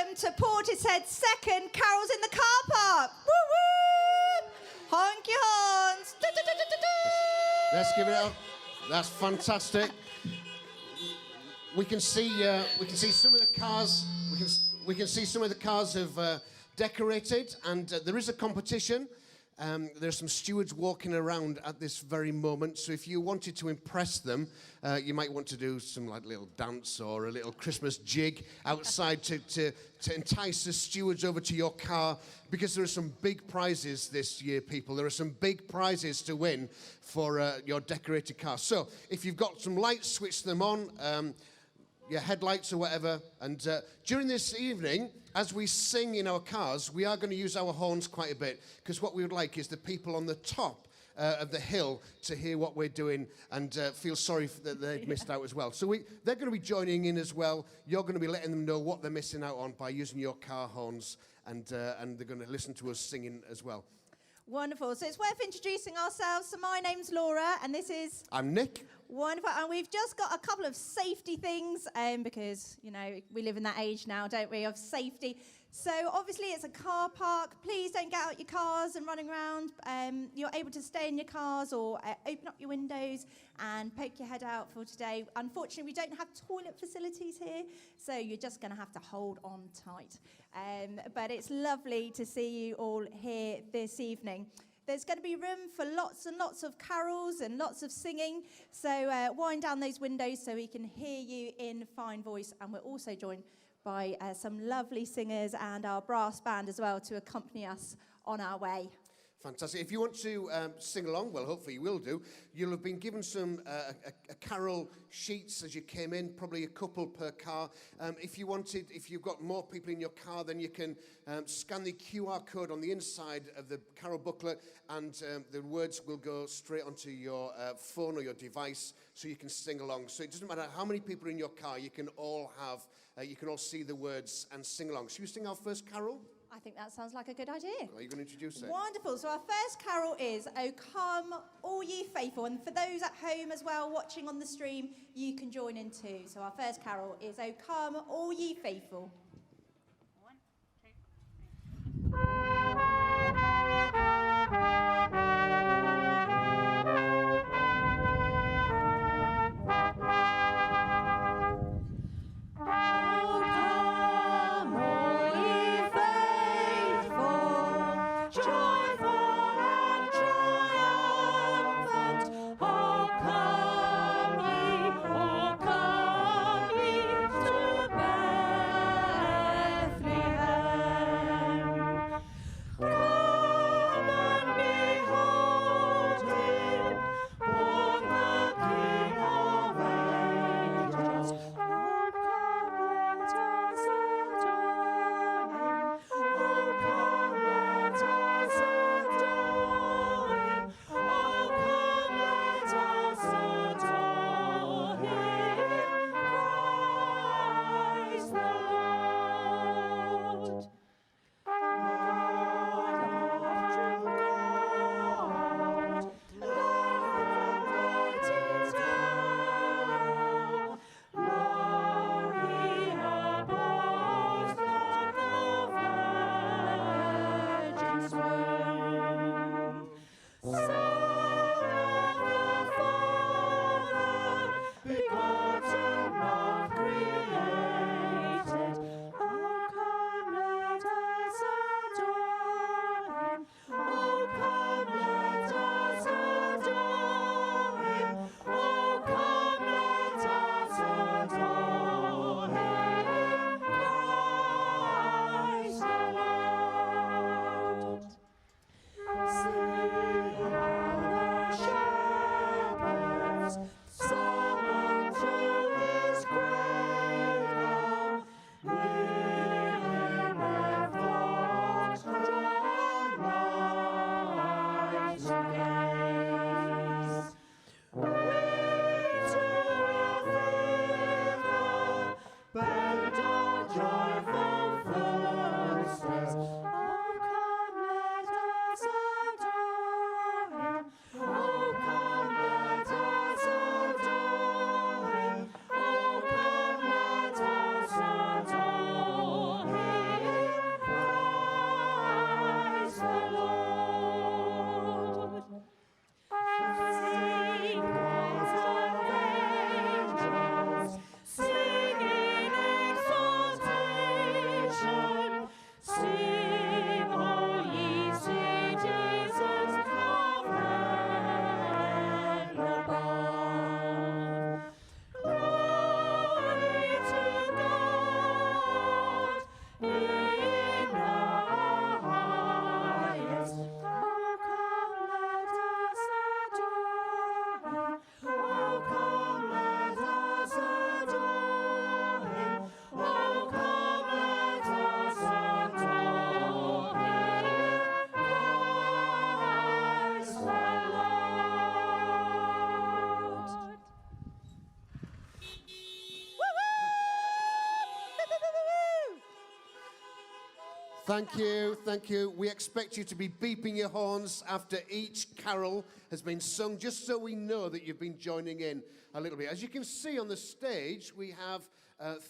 welcome to Portishead's second Carols in the Car Park. Woo woo! Honky horns. Let's give it up. That's fantastic. We can see some of the cars. We can see some of the cars have decorated, and there is a competition. There's some stewards walking around at this very moment, so if you wanted to impress them, you might want to do some like little dance or a little Christmas jig outside to entice the stewards over to your car, because there are some big prizes this year, people. There are some big prizes to win for your decorated car. So if you've got some lights, switch them on. Your headlights or whatever, and during this evening, as we sing in our cars, we are going to use our horns quite a bit, because what we would like is the people on the top of the hill to hear what we're doing and feel sorry that they've missed out as well. So they're going to be joining in as well. You're going to be letting them know what they're missing out on by using your car horns, and they're going to listen to us singing as well. Wonderful. So it's worth introducing ourselves. So my name's Laura, and this is... I'm Nick. Wonderful. And we've just got a couple of safety things, because, you know, we live in that age now, don't we, of safety. So obviously it's a car park. Please don't get out your cars and running around. You're able to stay in your cars or open up your windows and poke your head out for today. Unfortunately, we don't have toilet facilities here, so you're just going to have to hold on tight. But it's lovely to see you all here this evening. There's going to be room for lots and lots of carols and lots of singing. So wind down those windows so we can hear you in fine voice. And we're also joined by some lovely singers and our brass band as well to accompany us on our way. Fantastic. If you want to sing along, well, hopefully you will do. You'll have been given some a carol sheets as you came in, probably a couple per car. If you've got more people in your car, then you can scan the QR code on the inside of the carol booklet, and the words will go straight onto your phone or your device, so you can sing along. So it doesn't matter how many people are in your car; you can all see the words and sing along. Should we sing our first carol? I think that sounds like a good idea. Are you going to introduce it? Wonderful. So our first carol is "O Come, All Ye Faithful." And for those at home as well, watching on the stream, you can join in too. So our first carol is "O Come, All Ye Faithful." 1, 2, 3. Thank you, thank you. We expect you to be beeping your horns after each carol has been sung, just so we know that you've been joining in a little bit. As you can see on the stage, we have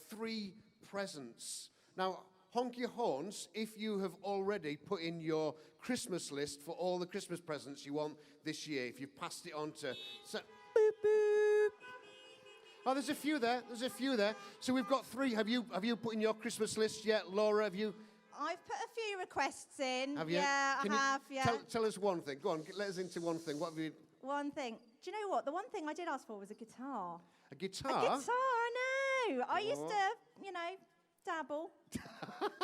3 presents. Now, honk your horns if you have already put in your Christmas list for all the Christmas presents you want this year. If you've passed it on to... boop, boop. Oh, there's a few there. There's a few there. So we've got 3. Have you put in your Christmas list yet, Laura? Have you? I've put a few requests in. Have you? Yeah, Can I you have, yeah. Tell us one thing. Go on, let us into one thing. What have you... One thing. Do you know what? The one thing I did ask for was a guitar. A guitar? A guitar, I know. I used to, dabble.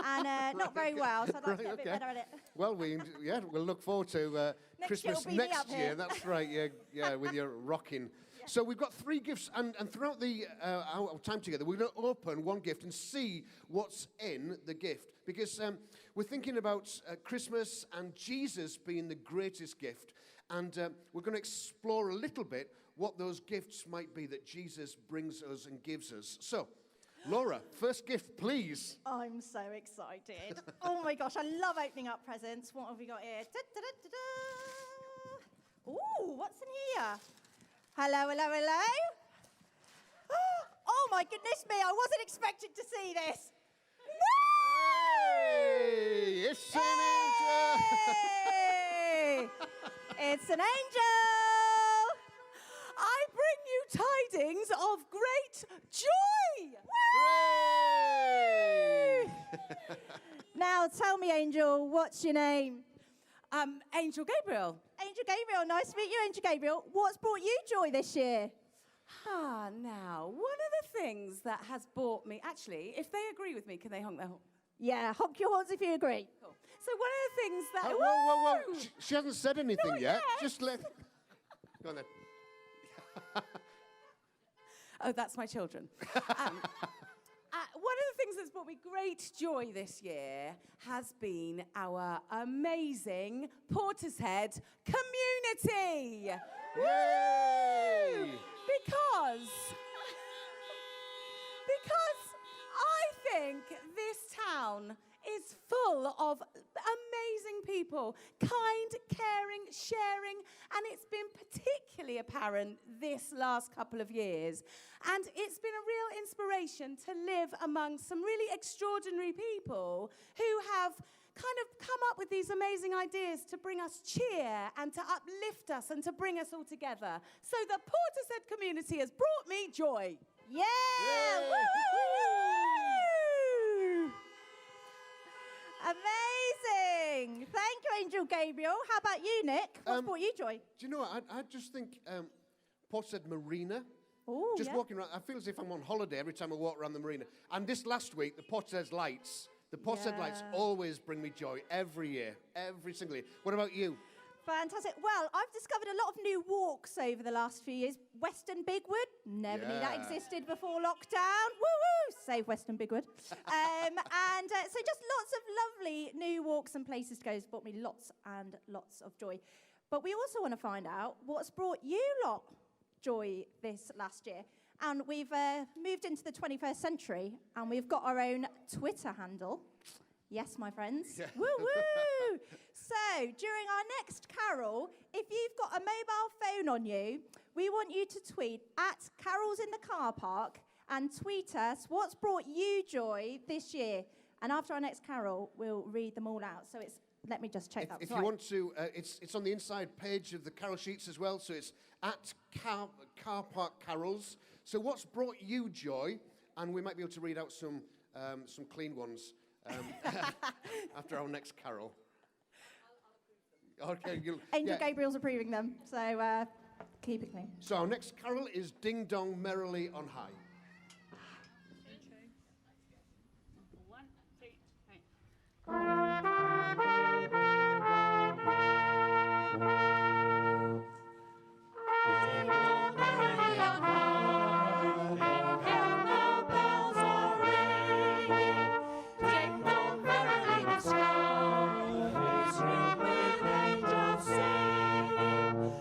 And not very well, so I'd like to get a bit better at it. Well, we'll look forward to Christmas next year. That's right, yeah, with your rocking. Yeah. So we've got 3 gifts, and throughout our time together, we're going to open one gift and see what's in the gift. Because we're thinking about Christmas and Jesus being the greatest gift. And we're going to explore a little bit what those gifts might be that Jesus brings us and gives us. So, Laura, first gift, please. I'm so excited. Oh my gosh, I love opening up presents. What have we got here? Ooh, what's in here? Hello, hello, hello. Oh my goodness me, I wasn't expecting to see this. Hey, it's an angel. Hey! It's an angel. I bring you tidings of great joy. Hooray! Now tell me, Angel, what's your name? Angel Gabriel. Angel Gabriel, nice to meet you, Angel Gabriel. What's brought you joy this year? Now, one of the things that has brought me, actually, if they agree with me, can they honk their horn? Yeah, honk your horns if you agree. Cool. So one of the things that... Whoa. She hasn't said anything Not yet. yet. Just let... Go on then. Oh, that's my children. One of the things that's brought me great joy this year has been our amazing Portishead community. Yay! Because I think this town is full of amazing people, kind, caring, sharing, and it's been particularly apparent this last couple of years. And it's been a real inspiration to live among some really extraordinary people who have kind of come up with these amazing ideas to bring us cheer and to uplift us and to bring us all together. So the Portishead community has brought me joy. Yeah! Yay! Woo! Amazing! Thank you, Angel Gabriel. How about you, Nick? What's brought you joy? Do you know what? I just think Portishead Marina. Ooh, Just yeah. walking around, I feel as if I'm on holiday every time I walk around the marina. And this last week, the Portishead lights always bring me joy every year, every single year. What about you? Fantastic. Well, I've discovered a lot of new walks over the last few years. Western Bigwood, never knew that existed before lockdown. Woo-woo! Save Western Bigwood. So just lots of lovely new walks and places to go. It's brought me lots and lots of joy. But we also want to find out what's brought you lot joy this last year. And we've moved into the 21st century, and we've got our own Twitter handle. Yes, my friends. Yeah. Woo-woo! So, during our next carol, if you've got a mobile phone on you, we want you to tweet at Carols in the Car Park and tweet us what's brought you joy this year. And after our next carol, we'll read them all out. So it's, let me just check that. If you want to, it's on the inside page of the carol sheets as well. So it's at Car Park Carols. So what's brought you joy? And we might be able to read out some clean ones after our next carol. Okay, Angel Gabriel's approving them, so keep it clean. So our next carol is Ding Dong Merrily on High. 1, 2, 3. Angels sing.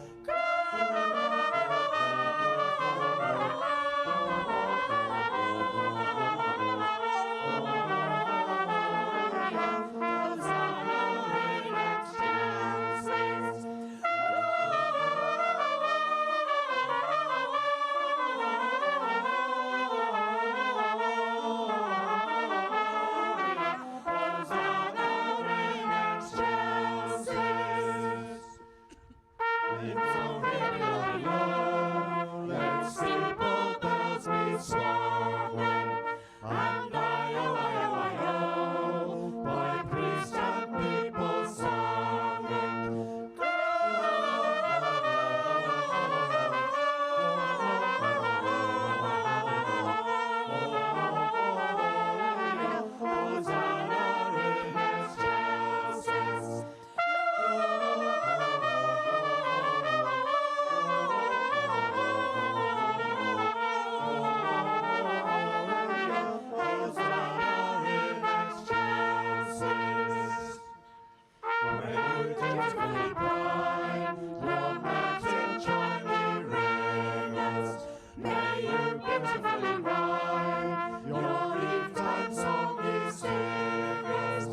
beautifully bright, your mountain chimey ringers. May you beautifully rhyme, your eventide song is singers.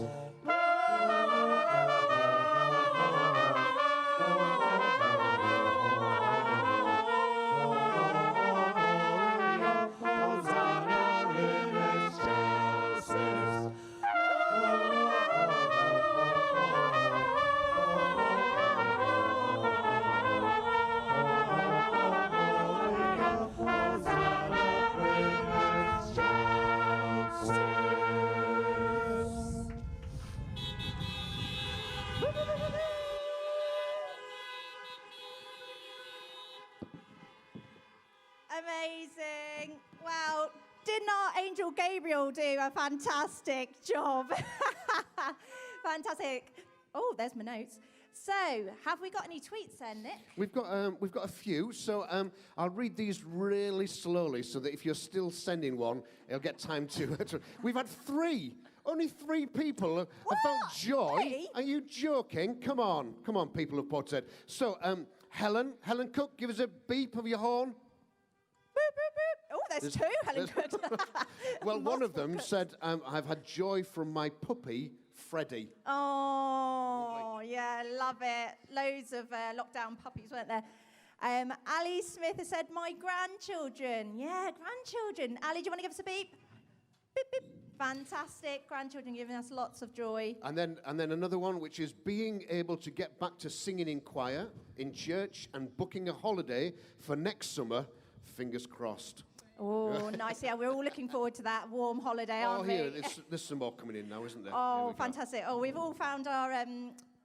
Hosanna in excelsis. Amazing. Wow. Didn't our angel Gabriel do a fantastic job? Fantastic. Oh, there's my notes. So, have we got any tweets then, Nick? We've got a few, so I'll read these really slowly so that if you're still sending one, it'll get time to. We've had three. Only three people have felt joy. Three? Are you joking? Come on, people of Portishead. So, Helen Cook, give us a beep of your horn. Boop, boop, boop. Oh, there's two, Helen Good. Well, one of them Multiple said, I've had joy from my puppy, Freddie. Oh, yeah, love it. Loads of lockdown puppies, weren't there? Ali Smith has said, my grandchildren. Yeah, grandchildren. Ali, do you want to give us a beep? Beep, beep. Fantastic. Grandchildren giving us lots of joy. And then another one, which is being able to get back to singing in choir, in church, and booking a holiday for next summer. Fingers crossed. Oh, nice. Yeah, we're all looking forward to that warm holiday, aren't we? Here, there's some more coming in now, isn't there? Oh, fantastic. Oh, we've all found our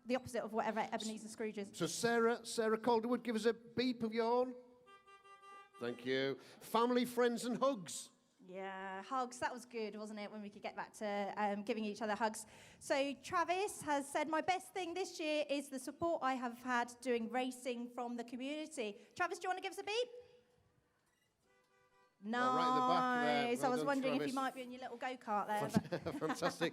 the opposite of whatever Ebenezer Scrooge is. So Sarah Calderwood, give us a beep of your horn. Thank you. Family, friends, and hugs. Yeah, hugs. That was good, wasn't it, when we could get back to giving each other hugs. So Travis has said, my best thing this year is the support I have had doing racing from the community. Travis, do you want to give us a beep? Nice. Oh, right in the back there. Well I was done, wondering Travis. if you might be in your little go-kart there. But Fantastic.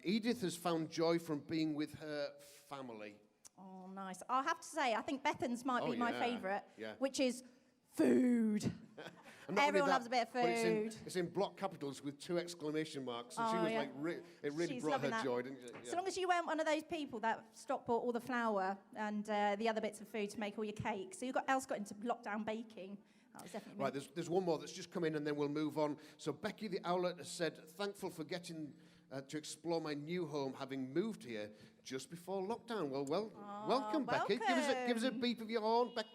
Edith has found joy from being with her family. oh, nice. I'll have to say, I think Bethan's might Oh, be my yeah, favourite, yeah. which is food. And not only Everyone that, loves a bit of but food. it's in block capitals with 2 exclamation marks. So she Oh, was yeah. like, it really She's brought her loving that. joy, didn't it? So long as you weren't one of those people that stock bought all the flour and the other bits of food to make all your cakes. So you else got into lockdown baking. That was definitely me. Right, there's one more that's just come in and then we'll move on. So Becky the Owlet has said, thankful for getting to explore my new home, having moved here just before lockdown. Well, welcome, Becky. Give us a beep of your horn, Becky.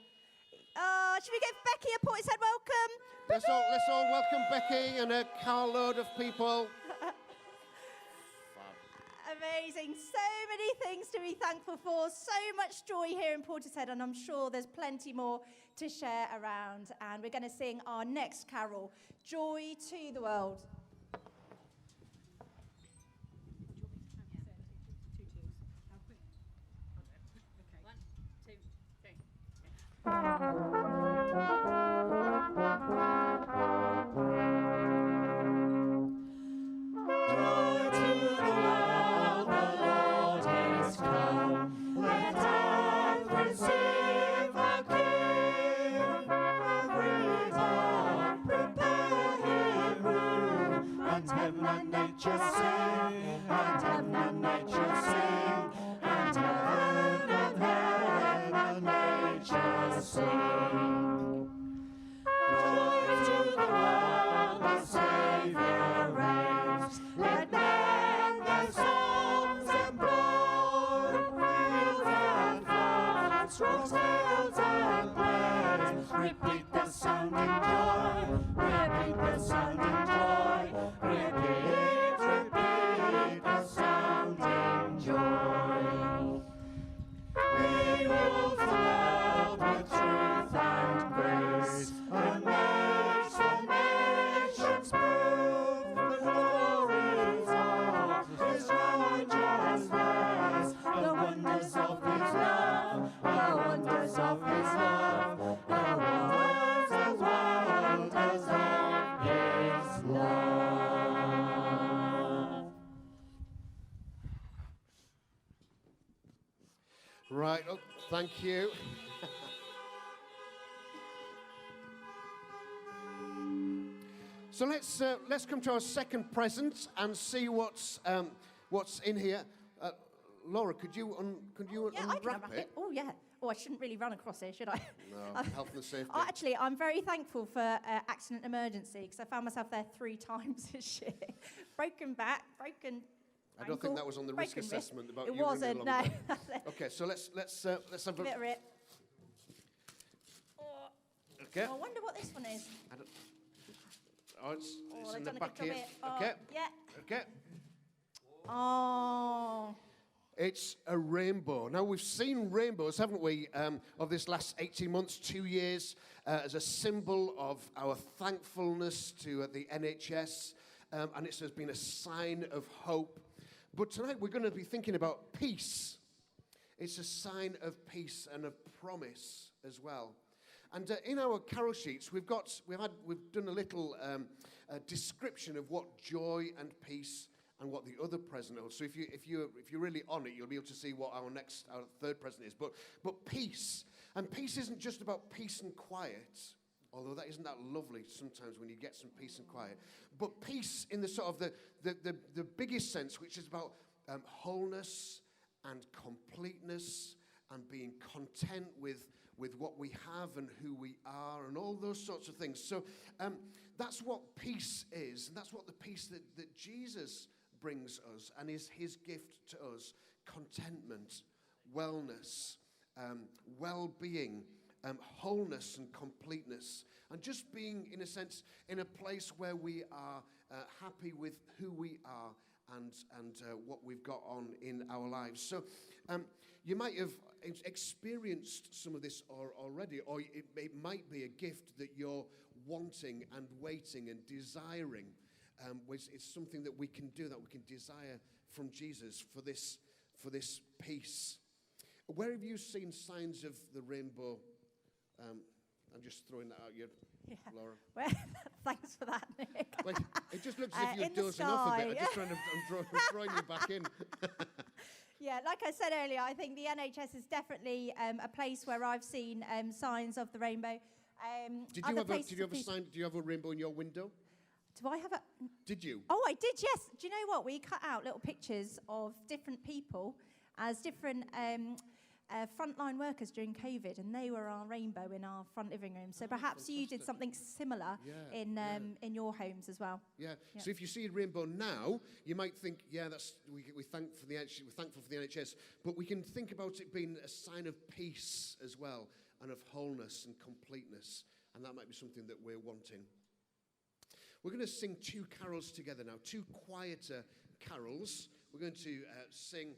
Should we give Becky a Portishead welcome? Let's all welcome Becky and a carload of people. Amazing. So many things to be thankful for. So much joy here in Portishead, and I'm sure there's plenty more to share around. And we're going to sing our next carol, Joy to the World. One, two, three. Joy to the world, the Lord is come. Let earth receive the King. Every heart prepare Him room, and heaven and nature sing, and heaven and nature sing, and heaven and nature sing. Joy to the world, the Saviour reigns. Let men their songs employ. Fields and floods, rocks, hills and plains. Repeat the sounding joy. Repeat the sounding joy. Repeat the sounding joy. We rule the world with truth and grace, and makes the nations prove the glories of His righteousness, the wonders of His love, the wonders of His love, the wonders of His love. Right, oh, thank you. So let's come to our second present and see what's in here. Laura, could you Yeah, I can unwrap unwrap it? it. Oh, yeah. Oh, I shouldn't really run across here, should I? No, health and safety. Actually, I'm very thankful for accident emergency because I found myself there 3 times this year. Broken back, broken I don't think ankle, that was on the risk broken wrist. assessment about it you running wasn't, along no. there. That's it. Okay, so let's have Give it a rip. Okay. Oh, I wonder what this one is. I don't, oh, it's they've in the done a back good job here. here. Oh, Okay. yeah. Okay. Oh. It's a rainbow. Now, we've seen rainbows, haven't we, of this last 18 months, 2 years, as a symbol of our thankfulness to the NHS, and it has been a sign of hope. But tonight we're going to be thinking about peace. It's a sign of peace and a promise as well. And in our carol sheets, we've done a little description of what joy and peace and what the other present is. So if you're really on it, you'll be able to see what our third present is. But peace, and peace isn't just about peace and quiet, although that isn't that lovely sometimes when you get some peace and quiet. But peace in the sort of the biggest sense, which is about wholeness and completeness and being content with what we have and who we are and all those sorts of things. So that's what peace is, and that's what the peace that Jesus brings us and is his gift to us: contentment, wellness, well-being, wholeness and completeness, and just being, in a sense, in a place where we are happy with who we are and what we've got on in our lives. So you might have experienced some of this already, or it might be a gift that you're wanting and waiting and desiring. It's something that we can do, that we can desire from Jesus for this peace. Where have you seen signs of the rainbow? I'm just throwing that out, Laura. Well, thanks for that, Nick. Wait, it just looks as if In you're the dozing off a bit. sky. I'm throwing you back in. Yeah, like I said earlier, I think the NHS is definitely a place where I've seen signs of the rainbow. Did you have a rainbow in your window? Do I have a... Did you? Oh, I did, yes. Do you know what? We cut out little pictures of different people as different frontline workers during COVID, and they were our rainbow in our front living room. So perhaps you did something similar in your homes as well. Yeah. So if you see a rainbow now, you might think, we're thankful for the NHS, but we can think about it being a sign of peace as well, and of wholeness and completeness, and that might be something that we're wanting. We're going to sing 2 carols together now, 2 quieter carols. We're going to sing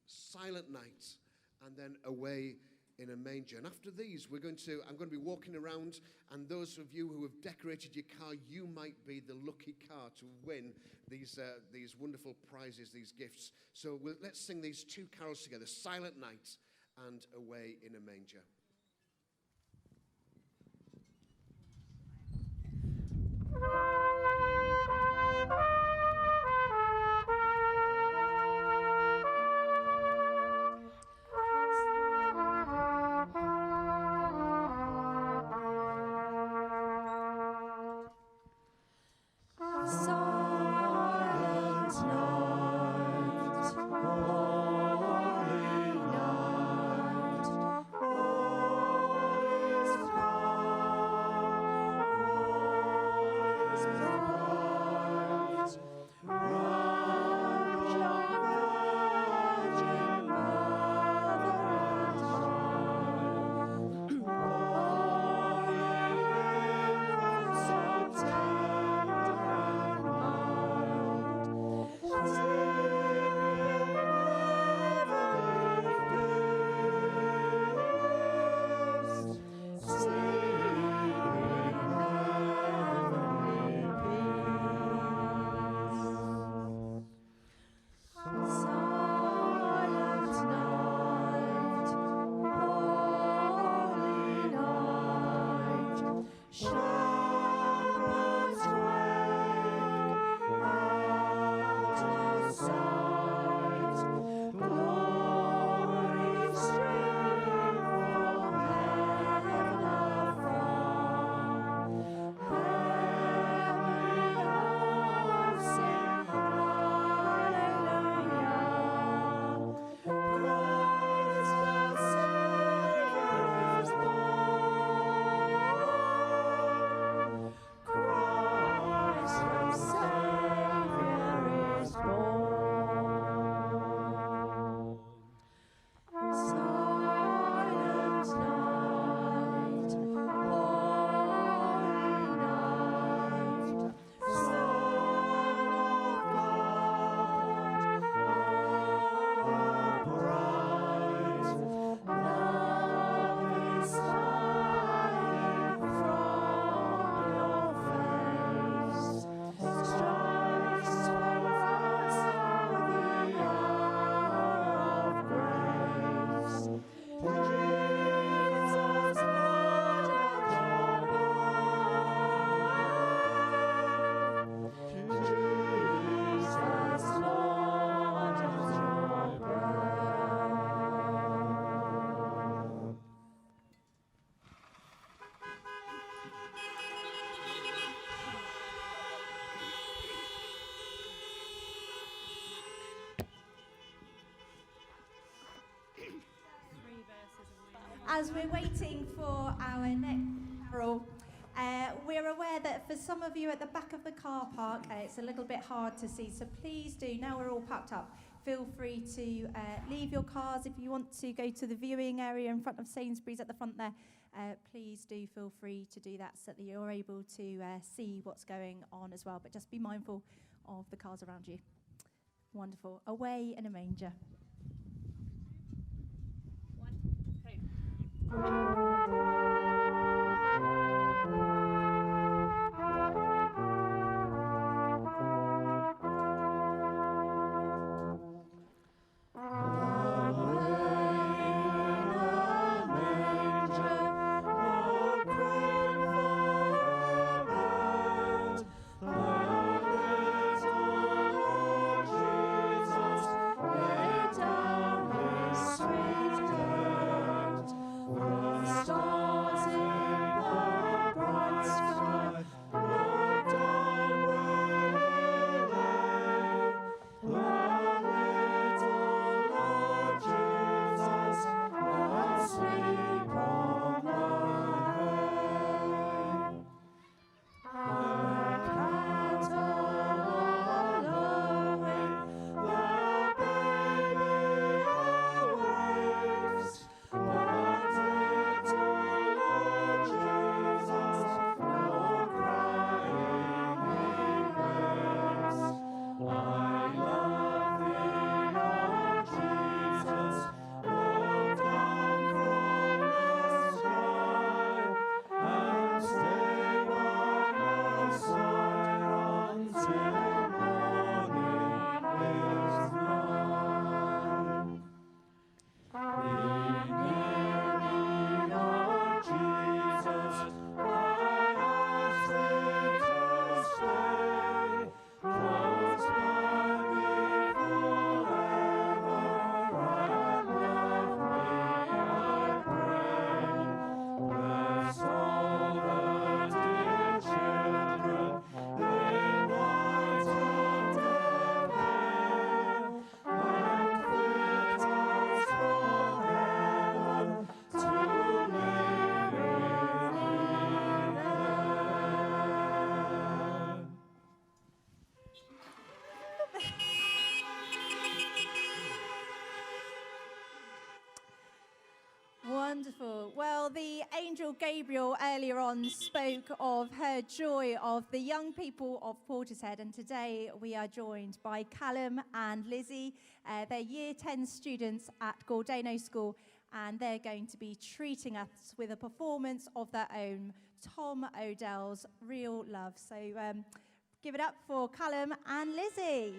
Silent Night and then Away in a Manger. And after these, I'm going to be walking around, and those of you who have decorated your car, you might be the lucky car to win these wonderful prizes, these gifts. So let's sing these 2 carols together, Silent Night and Away in a Manger. Silent as we're waiting for our next carol, we're aware that for some of you at the back of the car park, it's a little bit hard to see, so please do, now we're all packed up, feel free to leave your cars. If you want to go to the viewing area in front of Sainsbury's at the front there, please do feel free to do that so that you're able to see what's going on as well. But just be mindful of the cars around you. Wonderful. Away in a manger. 1, 2. Wonderful. Well, the angel Gabriel earlier on spoke of her joy of the young people of Portishead, and today we are joined by Callum and Lizzie. They're Year 10 students at Gordano School, and they're going to be treating us with a performance of their own, Tom Odell's Real Love. So give it up for Callum and Lizzie.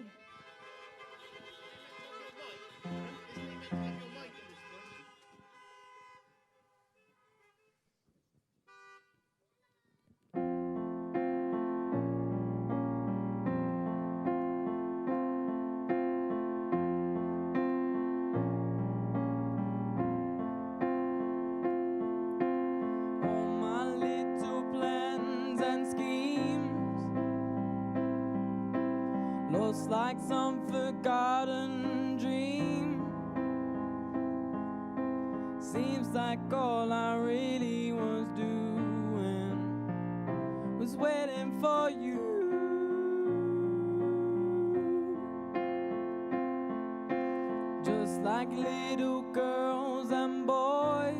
Like some forgotten dream. Seems like all I really was doing was waiting for you. Just like little girls and boys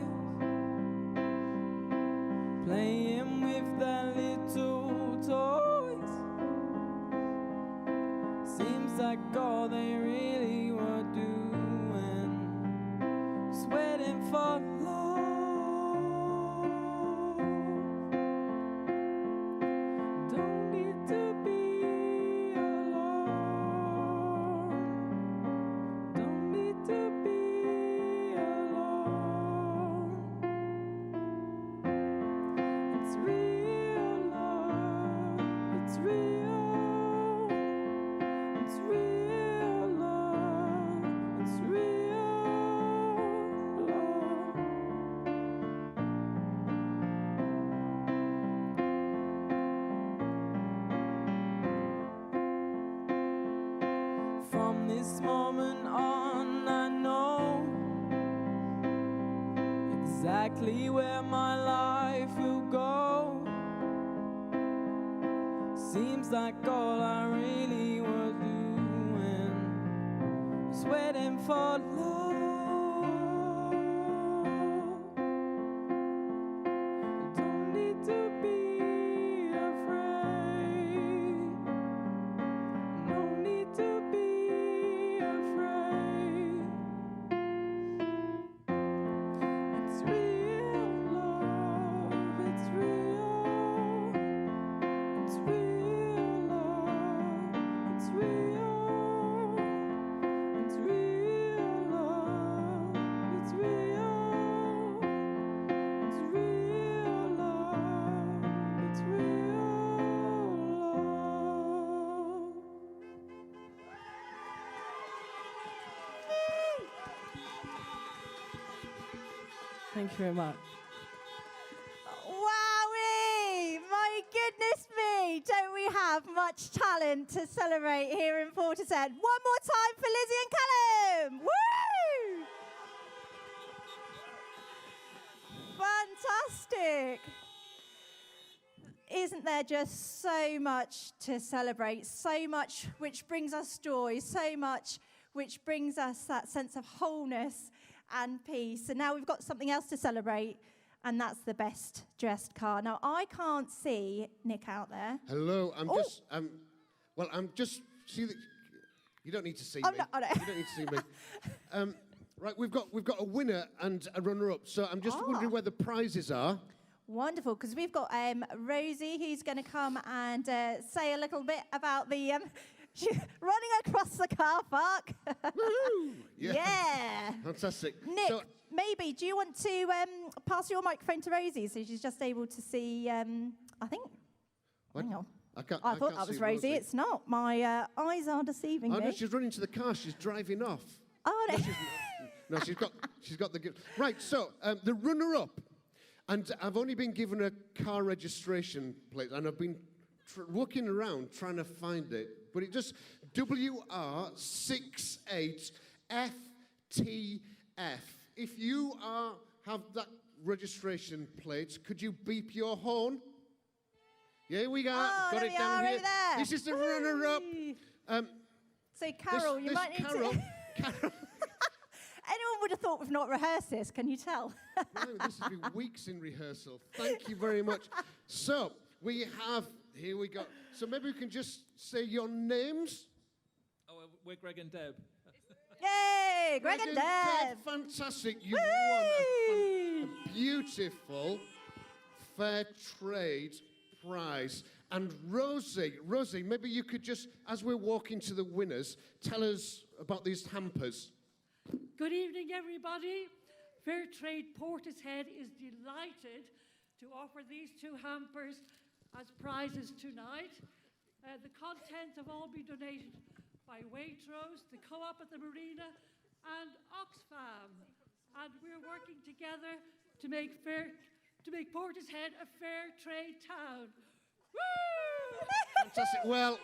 playing with their little toys. Seems like all they really were doing was waiting for love. Don't need to be alone. Don't need to be alone. It's real love. It's real. It's real love, it's real love. exactly where my life will go. Seems like all I really was doing was waiting for love. Don't need to be afraid. No need to be afraid. It's real love, it's real. It's real love, it's real. It's real love, it's real. It's real love, it's real love. Thank you very much. Wowee! My goodness me! Don't we have much talent to celebrate here in Portishead? One more time for Lizzie and Callum! Woo! Fantastic! Isn't there just so much to celebrate? So much which brings us joy, so much which brings us that sense of wholeness and peace. And now we've got something else to celebrate, and that's the best dressed car. Now, I can't see Nick out there. Hello, I'm just, see that, you don't need to see me. No, oh, no. You don't need to see me. Right, we've got a winner and a runner-up, so I'm just wondering where the prizes are. Wonderful, because we've got Rosie, who's going to come and say a little bit about the she's running across the car park. Woohoo! Yeah. Fantastic. Nick, So, maybe, do you want to pass your microphone to Rosie so she's just able to see, I think, what? hang on. I can't I thought see that was Rosie. It's not. My eyes are deceiving Oh, me. no, she's running to the car. She's driving off. Oh, no. No, she's got the gift. Right, so the runner-up, and I've only been given a car registration plate, and I've been walking around trying to find it, but it just WR68FTF. If you have that registration plate, could you beep your horn? Here we go. Oh, Got there it we down are, here. over there. This is the runner-up. So, Carol, you might need Carol, to... Carol. Anyone would have thought we've not rehearsed this, can you tell? No, this has been weeks in rehearsal. Thank you very much. So, we have, here we go. So maybe we can just say your names. Oh, we're Greg and Deb. Yay! Greg and Deb! Fantastic. You won a beautiful fair trade prize. And Rosie, maybe you could just, as we're walking to the winners, tell us about these hampers. Good evening, everybody. Fairtrade Portishead is delighted to offer these two hampers as prizes tonight. The contents have all been donated by Waitrose, the Co-op at the Marina, and Oxfam. And we're working together to make Portishead a fair trade town. Woo! Fantastic. Well,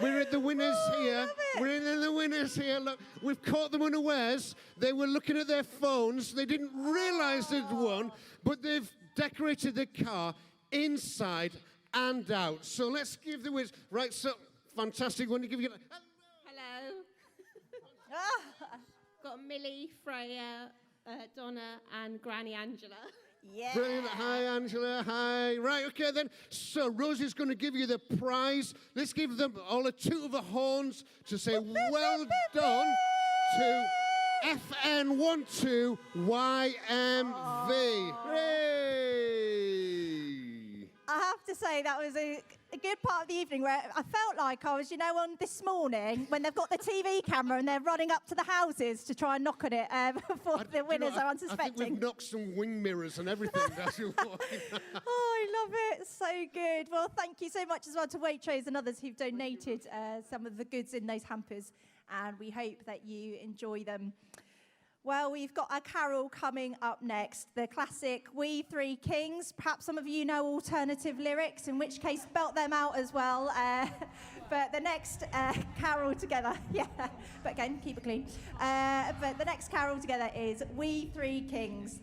we're at the winners here. We're in the winners here. Look, we've caught them unawares. They were looking at their phones. They didn't realise they'd won, but they've decorated the car inside and out. So let's give the winners. Right, so fantastic. Want to give you... Hello. Got Millie, Freya, Donna, and Granny Angela. Yeah. Brilliant. Hi, Angela. Hi. Right, okay then. So Rosie's going to give you the prize. Let's give them all a toot of the horns to say well done to FN12YMV. Hooray! I have to say that was a good part of the evening where I felt like I was, on this morning when they've got the TV camera and they're running up to the houses to try and knock on it before the winners are unsuspecting. I think we've knocked some wing mirrors and everything as you're walking. Oh, I love it. So good. Well, thank you so much as well to Waitrose and others who've donated some of the goods in those hampers, and we hope that you enjoy them. Well, we've got a carol coming up next, the classic We Three Kings. Perhaps some of you know alternative lyrics, in which case belt them out as well. But the next carol together, but again, keep it clean. But the next carol together is We Three Kings.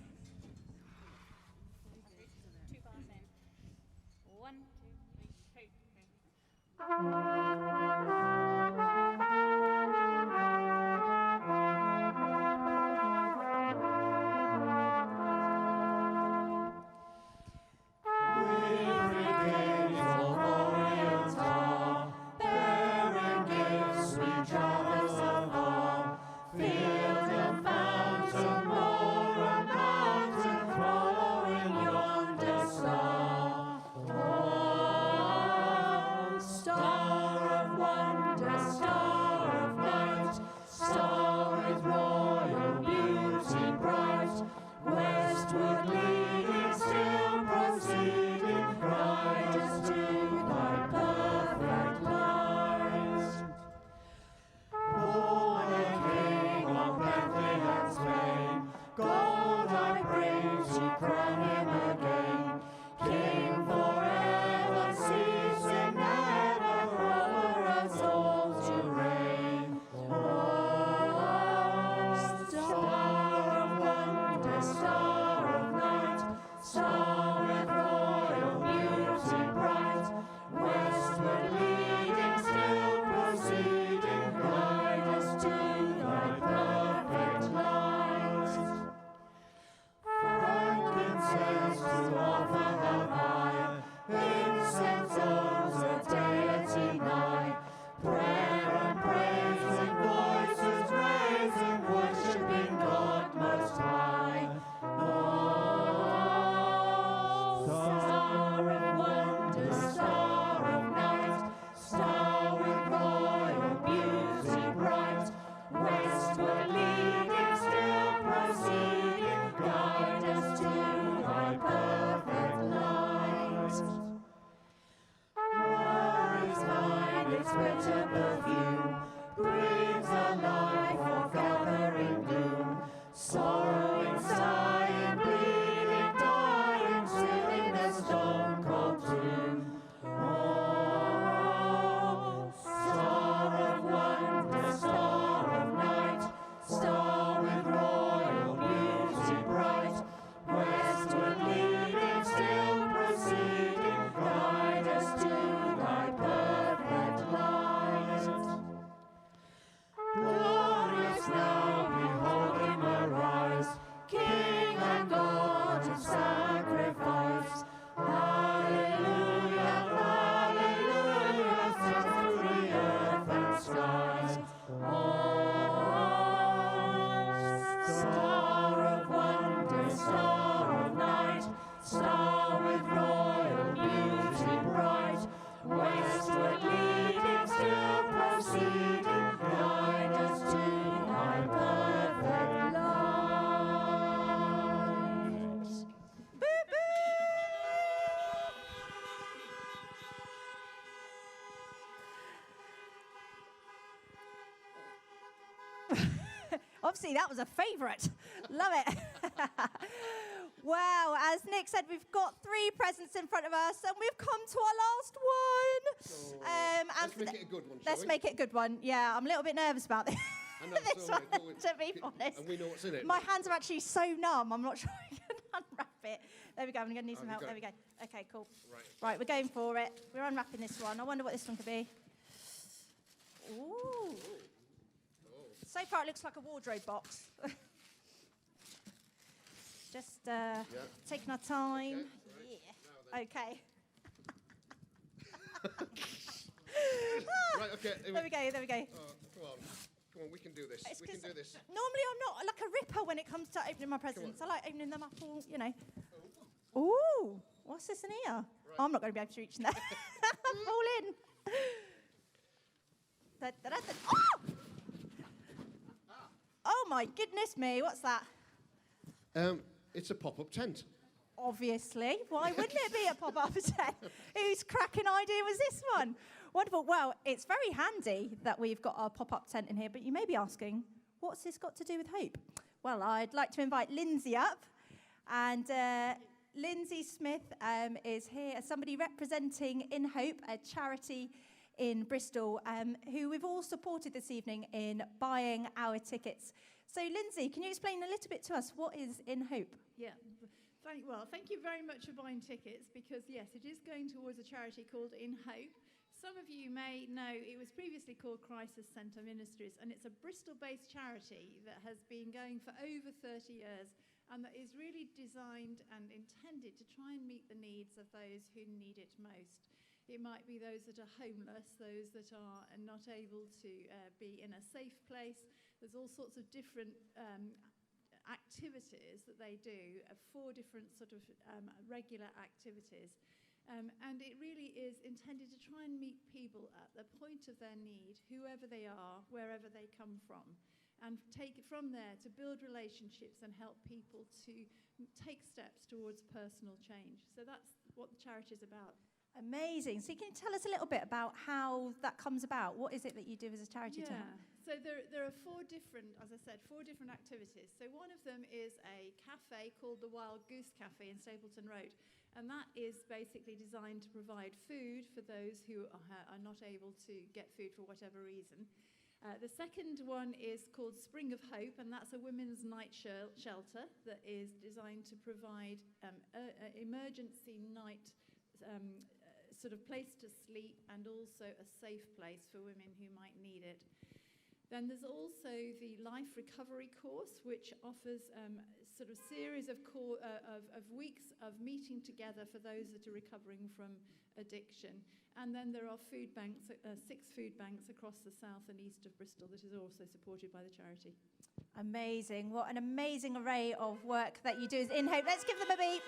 Obviously, that was a favourite. Love it. Wow, as Nick said, we've got 3 presents in front of us, and we've come to our last one. Let's make it a good one, shall Let's we? make it a good one. Yeah, I'm a little bit nervous about this. I know, this so am I. one, to be honest. And we know what's in it. My hands are actually so numb, I'm not sure I can unwrap it. There we go, I'm going to need some help. got There it. we go. Okay, cool. Right. Right, we're going for it. We're unwrapping this one. I wonder what this one could be. Ooh. So far, it looks like a wardrobe box. Just taking our time. Yeah. Okay. Right, okay. There we go, there we go. Come on, we can do this. It's We can 'cause do this. Normally, I'm not like a ripper when it comes to opening my presents. I like opening them up all, you know. Ooh, what's this in here? Right. I'm not going to be able to reach in there. Fall in. Oh! Oh my goodness me, what's that? It's a pop-up tent. Obviously. Why wouldn't it be a pop-up tent? Whose cracking idea was this one? Wonderful. Well, it's very handy that we've got our pop-up tent in here, but you may be asking, what's this got to do with hope? Well, I'd like to invite Lindsay up. And Lindsay Smith is here as somebody representing In Hope, a charity in Bristol, who we've all supported this evening in buying our tickets. So, Lindsay, can you explain a little bit to us what is In Hope? Yeah. Thank you very much for buying tickets because, yes, it is going towards a charity called In Hope. some of you may know it was previously called Crisis Centre Ministries, and it's a Bristol-based charity that has been going for over 30 years and that is really designed and intended to try and meet the needs of those who need it most. It might be those that are homeless, those that are not able to be in a safe place. There's all sorts of different activities that they do, 4 different sort of regular activities. And it really is intended to try and meet people at the point of their need, whoever they are, wherever they come from, and take it from there to build relationships and help people to take steps towards personal change. So that's what the charity is about. Amazing. So can you tell us a little bit about how that comes about? What is it that you do as a charity to help? So there are 4 different, as I said, 4 different activities. So one of them is a cafe called the Wild Goose Cafe in Stapleton Road. And that is basically designed to provide food for those who are not able to get food for whatever reason. The second one is called Spring of Hope, and that's a women's night shelter that is designed to provide an emergency night sort of place to sleep and also a safe place for women who might need it. Then there's also the Life Recovery course, which offers sort of series of weeks of meeting together for those that are recovering from addiction. And then there are food banks, 6 food banks across the south and east of Bristol that is also supported by the charity. Amazing. What an amazing array of work that you do as In Hope. Let's give them a beat.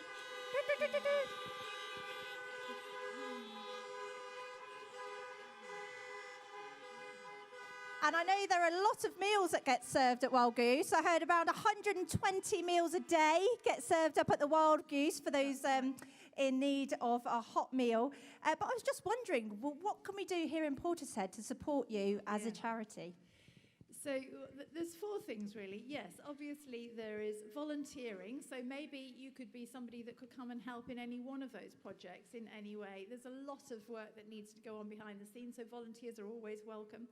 And I know there are a lot of meals that get served at Wild Goose. I heard around 120 meals a day get served up at the Wild Goose for those in need of a hot meal. But I was just wondering, well, what can we do here in Portishead to support you as a charity? So there's 4 things, really. Yes, obviously there is volunteering. So maybe you could be somebody that could come and help in any one of those projects in any way. There's a lot of work that needs to go on behind the scenes, so volunteers are always welcome.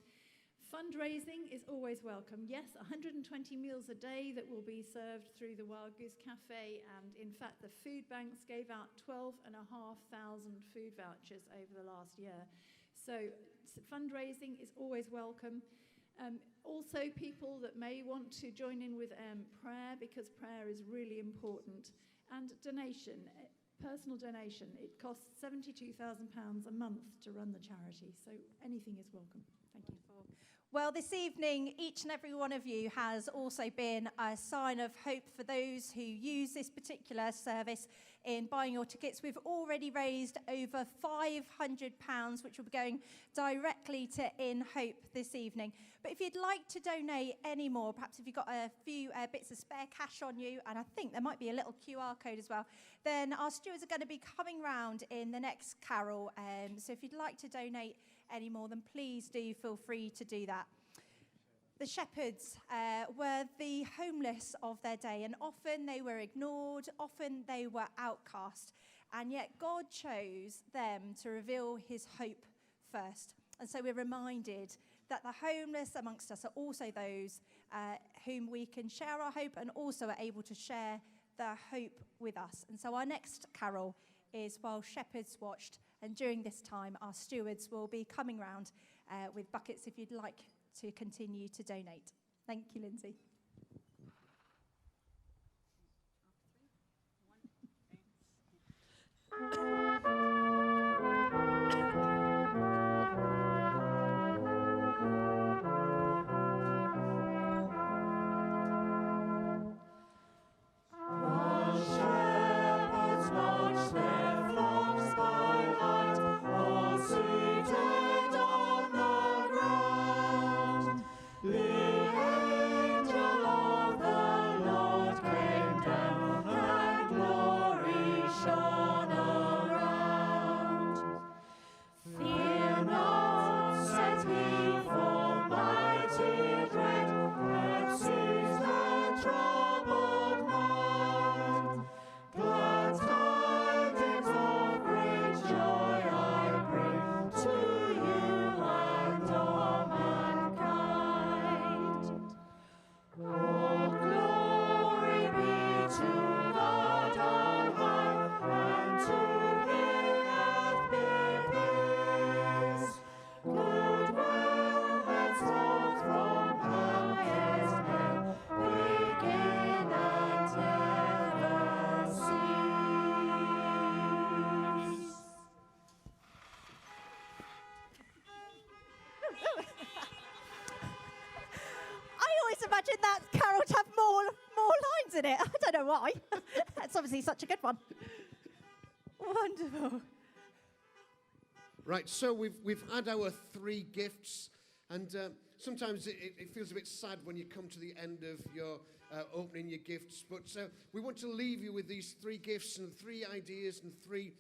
Fundraising is always welcome. Yes, 120 meals a day that will be served through the Wild Goose Cafe, and in fact the food banks gave out 12,500 food vouchers over the last year. So fundraising is always welcome. Also people that may want to join in with prayer, because prayer is really important, and donation. Personal donation. It costs £72,000 a month to run the charity, so anything is welcome. Thank you. Well, this evening, each and every one of you has also been a sign of hope for those who use this particular service in buying your tickets. We've already raised over £500, which will be going directly to In Hope this evening. But if you'd like to donate any more, perhaps if you've got a few bits of spare cash on you, and I think there might be a little QR code as well, then our stewards are going to be coming round in the next carol. So if you'd like to donate any more, then please do feel free to do that. The shepherds were the homeless of their day, and often they were ignored, often they were outcast, and yet God chose them to reveal his hope first. And so we're reminded that the homeless amongst us are also those whom we can share our hope and also are able to share their hope with us. And so our next carol is While Shepherds Watched, and during this time our stewards will be coming round with buckets if you'd like to continue to donate. Thank you, Lindsay. The angels imagine that carol to have more lines in it. I don't know why. It's obviously such a good one. Wonderful. Right, so we've had our 3 gifts, and sometimes it feels a bit sad when you come to the end of your opening your gifts, but we want to leave you with these 3 gifts and 3 ideas and 3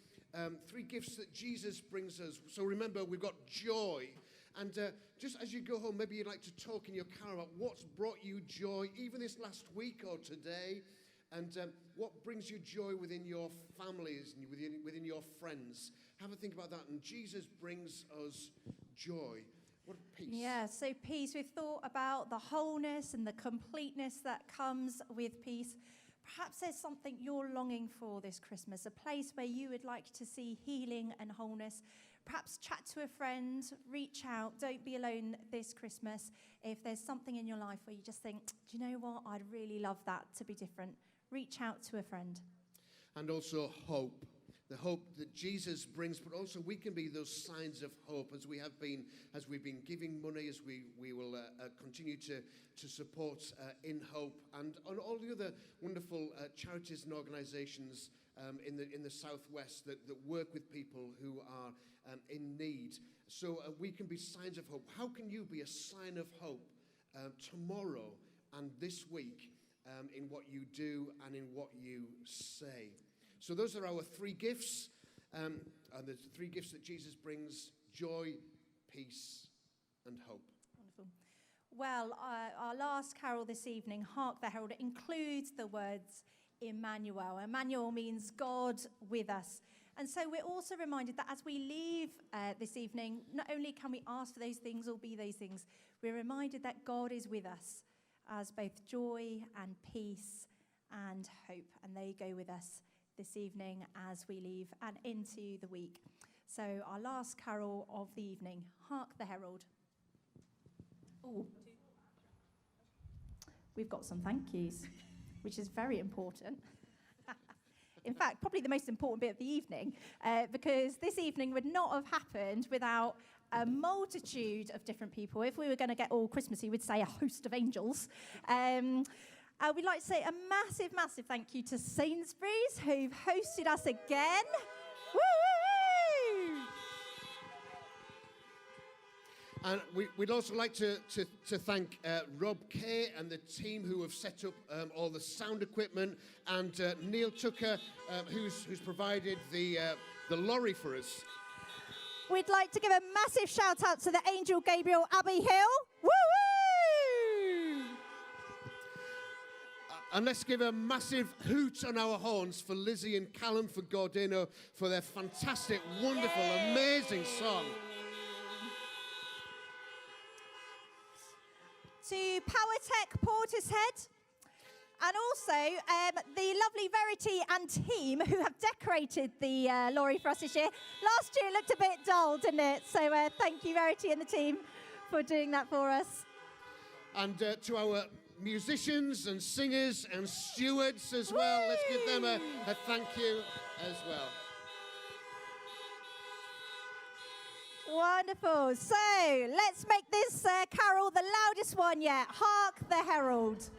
gifts that Jesus brings us. So remember, we've got joy, and just as you go home, maybe you'd like to talk in your car about what's brought you joy, even this last week or today, and what brings you joy within your families and within your friends. Have a think about that. And Jesus brings us joy. What peace. Yeah, so peace. We've thought about the wholeness and the completeness that comes with peace. Perhaps there's something you're longing for this Christmas, a place where you would like to see healing and wholeness. Perhaps chat to a friend, reach out. Don't be alone this Christmas. If there's something in your life where you just think, do you know what? I'd really love that to be different. Reach out to a friend. And also hope. The hope that Jesus brings, but also we can be those signs of hope as we've been giving money, as we will continue to support In Hope and on all the other wonderful charities and organisations in the Southwest that work with people who are in need. So we can be signs of hope. How can you be a sign of hope tomorrow and this week in what you do and in what you say? So those are our 3 gifts, and the 3 gifts that Jesus brings: joy, peace, and hope. Wonderful. Well, our last carol this evening, Hark the Herald, includes the words Emmanuel. Emmanuel means God with us. And so we're also reminded that as we leave this evening, not only can we ask for those things or be those things, we're reminded that God is with us as both joy and peace and hope. And they go with us this evening as we leave and into the week. So our last carol of the evening, Hark the Herald. Oh, we've got some thank yous, which is very important. In fact, probably the most important bit of the evening, because this evening would not have happened without a multitude of different people. If we were going to get all Christmassy, we'd say a host of angels. We'd like to say a massive, massive thank you to Sainsbury's, who've hosted us again. Woo! And we'd also like to thank Rob Kay and the team who have set up all the sound equipment, and Neil Tucker, who's provided the lorry for us. We'd like to give a massive shout out to the Angel Gabriel Abbey Hill. Woo! And let's give a massive hoot on our horns for Lizzie and Callum for Gordino for their fantastic, wonderful, amazing song. To PowerTech Portishead, and also the lovely Verity and team who have decorated the lorry for us this year. Last year it looked a bit dull, didn't it? So thank you, Verity and the team, for doing that for us. And to our musicians and singers and stewards as well. Let's give them a thank you as well. Wonderful. So let's make this carol the loudest one yet. Hark the Herald.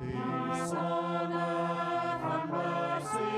Peace on earth and mercy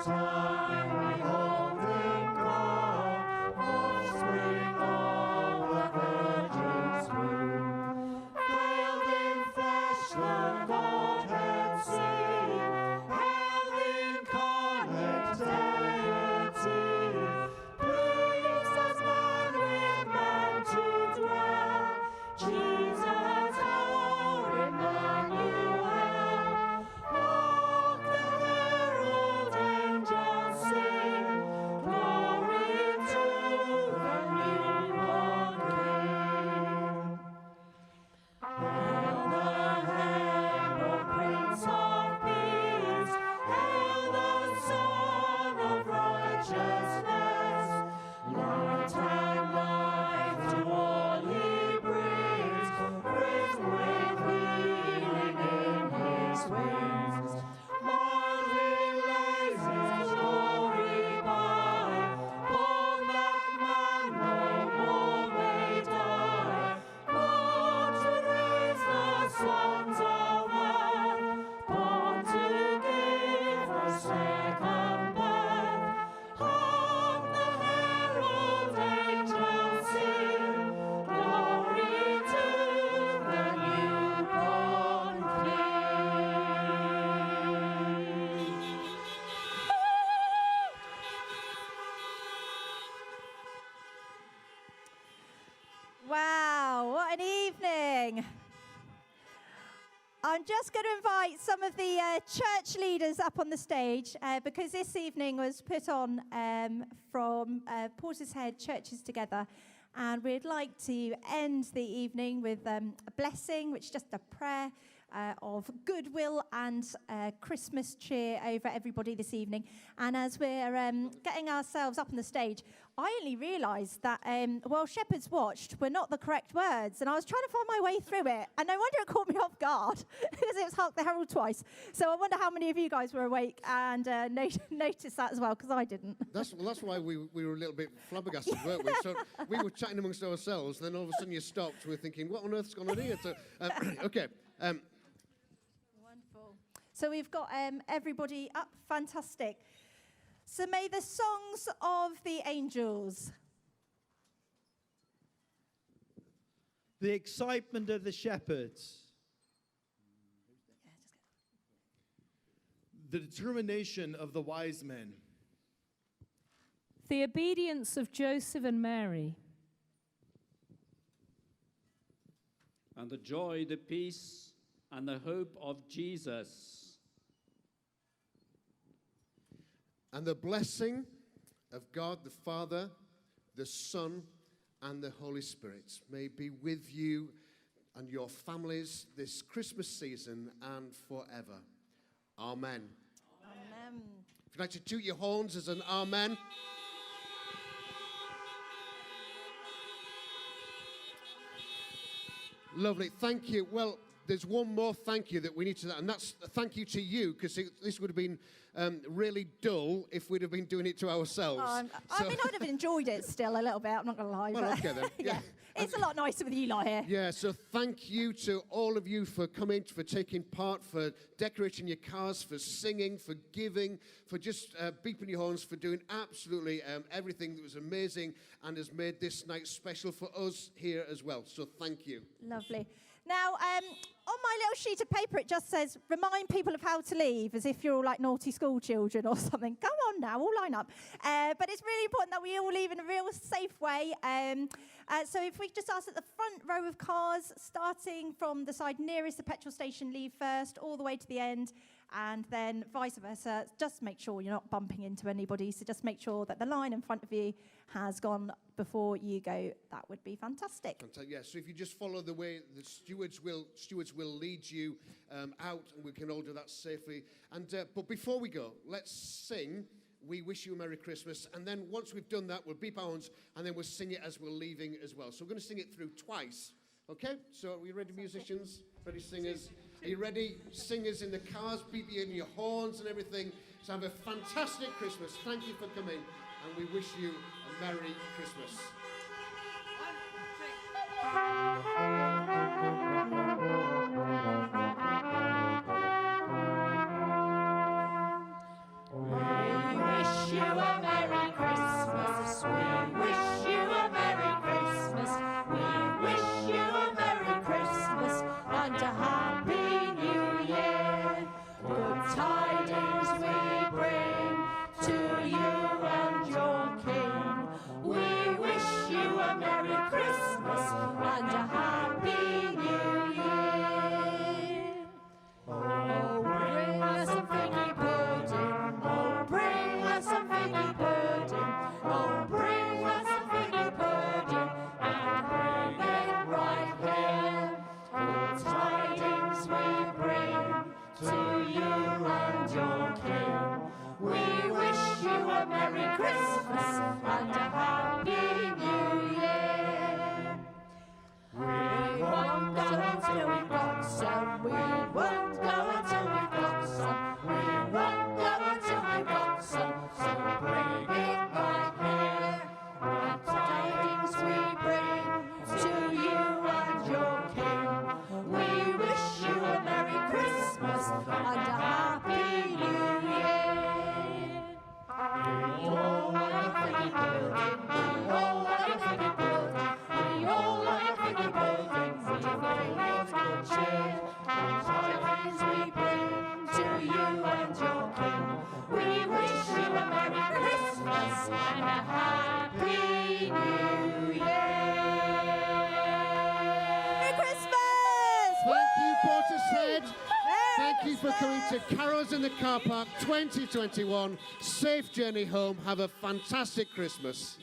time beholding God, offspring of the Virgin's womb. Veiled in flesh the Godhead see, held incarnate deity, breathes as man with man to dwell. Jesus, our Emmanuel. Hark the herald angels sing, glory to the newborn King. Hail the herald Prince of Peace, hail the Son of Righteousness, light and life to all he brings with healing in his wings. Marvin lays his glory by, born that man no more may die, born to raise the sons of earth, born to give a second birth. Hark the herald angels sing, glory to the newborn King. Wow, what an evening. I'm just going to invite some of the church leaders up on the stage because this evening was put on from Portishead Churches Together. And we'd like to end the evening with a blessing, which is just a prayer of goodwill and Christmas cheer over everybody this evening. And as we're getting ourselves up on the stage, I only realised that while shepherds watched were not the correct words. And I was trying to find my way through it. And no wonder it caught me off guard because it was Hark the Herald twice. So I wonder how many of you guys were awake and noticed that as well, because I didn't. That's why we were a little bit flabbergasted, weren't we? So we were chatting amongst ourselves, then all of a sudden you stopped. We're thinking, what on earth's going on here? So, okay. Wonderful. So we've got everybody up. Fantastic. So may the songs of the angels, the excitement of the shepherds, the determination of the wise men, the obedience of Joseph and Mary, and the joy, the peace, and the hope of Jesus, and the blessing of God the Father, the Son, and the Holy Spirit may be with you and your families this Christmas season and forever. Amen. Amen. If you'd like to toot your horns as an amen. Lovely, thank you. Well, there's one more thank you that we need to, and that's a thank you to you, because this would have been really dull if we'd have been doing it to ourselves. I mean, I'd have enjoyed it still a little bit, I'm not going to lie. Well, but okay then. yeah. It's a lot nicer with Eli here. Yeah, so thank you to all of you for coming, for taking part, for decorating your cars, for singing, for giving, for just beeping your horns, for doing absolutely everything that was amazing and has made this night special for us here as well. So thank you. Lovely. Now, on my little sheet of paper, it just says, remind people of how to leave, as if you're all like naughty school children or something. Come on now, all line up. But it's really important that we all leave in a real safe way. So if we just ask at the front row of cars, starting from the side nearest the petrol station, leave first, all the way to the end, and then vice versa. Just make sure you're not bumping into anybody. So just make sure that the line in front of you has gone before you go. That would be fantastic. Yeah, so if you just follow the way, the stewards will lead you out, and we can all do that safely. And but before we go, let's sing We Wish You a Merry Christmas, and then once we've done that, we'll beep our horns, and then we'll sing it as we're leaving as well. So we're going to sing it through twice, okay? So are we ready, musicians? Ready, singers? Are you ready, singers in the cars, beeping your horns and everything? So have a fantastic Christmas. Thank you for coming, and we wish you a Merry Christmas. We coming to Carols in the Car Park 2021. Safe journey home. Have a fantastic Christmas.